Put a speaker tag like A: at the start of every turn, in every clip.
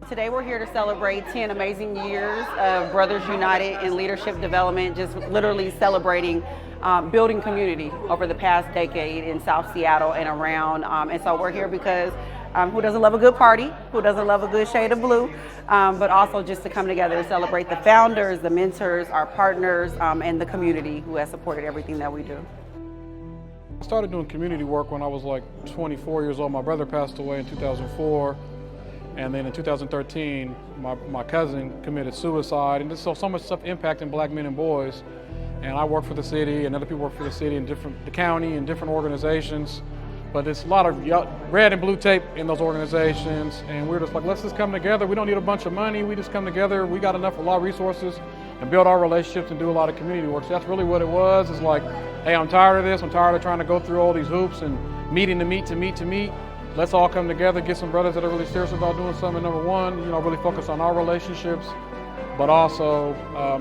A: Today we're here to celebrate 10 amazing years of Brothers United in leadership development, just literally celebrating building community over the past decade in South Seattle and around. And so we're here because who doesn't love a good party? Who doesn't love a good shade of blue? But also just to come together and celebrate the founders, the mentors, our partners, and the community who has supported everything that we do.
B: I started doing community work when I was like 24 years old. My brother passed away in 2004. And then in 2013, my cousin committed suicide. And just so much stuff impacting black men and boys. And I work for the city, and other people work for the city and the county and different organizations. But there's a lot of red and blue tape in those organizations. And we're just like, let's just come together. We don't need a bunch of money. We just come together. We got a lot of resources and build our relationships and do a lot of community work. So that's really what it was. It's like, hey, I'm tired of this. I'm tired of trying to go through all these hoops and meeting to meet. Let's all come together, get some brothers that are really serious about doing something. Number one, really focus on our relationships, but also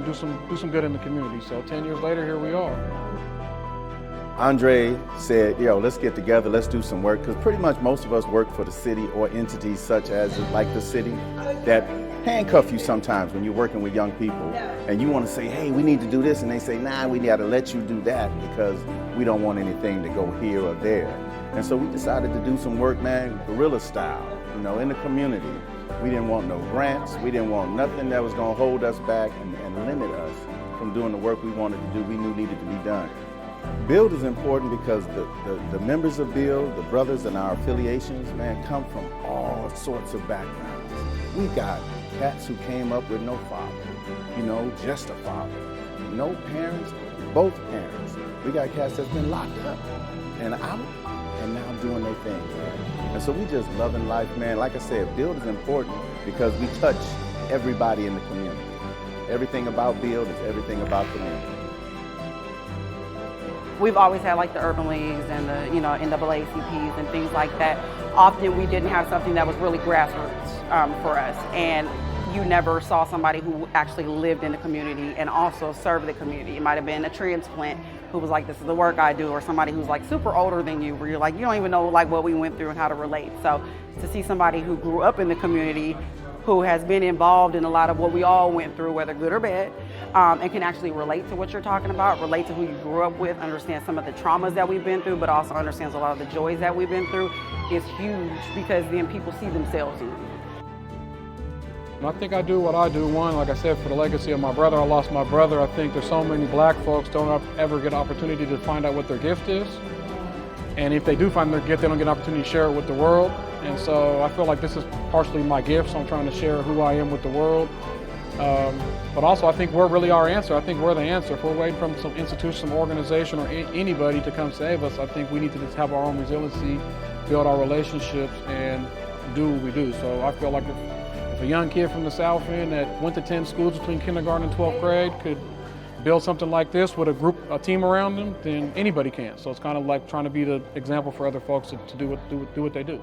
B: do some good in the community. So 10 years later, here we are.
C: Andre said, let's get together, let's do some work, because pretty much most of us work for the city or entities such as like the city that handcuff you sometimes when you're working with young people and you want to say, hey, we need to do this, and they say, nah, we got to let you do that because we don't want anything to go here or there. And so we decided to do some work, man, guerrilla style, in the community. We didn't want no grants. We didn't want nothing that was going to hold us back and limit us from doing the work we wanted to do, we knew needed to be done. B.U.I.L.D is important because the members of B.U.I.L.D, the brothers and our affiliations, man, come from all sorts of backgrounds. We got cats who came up with no father, just a father. No parents, both parents. We got cats that's been locked up and out and now doing their thing, man. And so we just loving life, man. Like I said, B.U.I.L.D is important because we touch everybody in the community. Everything about B.U.I.L.D is everything about community.
A: We've always had like the urban leagues and the NAACPs and things like that. Often we didn't have something that was really grassroots for us, and you never saw somebody who actually lived in the community and also served the community. It might have been a transplant who was like, this is the work I do, or somebody who's like super older than you, where you're like, you don't even know like what we went through and how to relate. So to see somebody who grew up in the community, who has been involved in a lot of what we all went through, whether good or bad, and can actually relate to what you're talking about, relate to who you grew up with, understand some of the traumas that we've been through, but also understands a lot of the joys that we've been through, is huge, because then people see themselves in you.
B: I think I do what I do, one, like I said, for the legacy of my brother. I lost my brother. I think there's so many black folks don't ever get an opportunity to find out what their gift is. And if they do find their gift, they don't get an opportunity to share it with the world. And so I feel like this is partially my gift, so I'm trying to share who I am with the world. But also I think we're really our answer. I think we're the answer. If we're waiting for some institution, some organization, or anybody to come save us, I think we need to just have our own resiliency, build our relationships, and do what we do. So I feel like if a young kid from the South End that went to 10 schools between kindergarten and 12th grade could build something like this with a team around them, then anybody can. So it's kind of like trying to be the example for other folks to do what they do.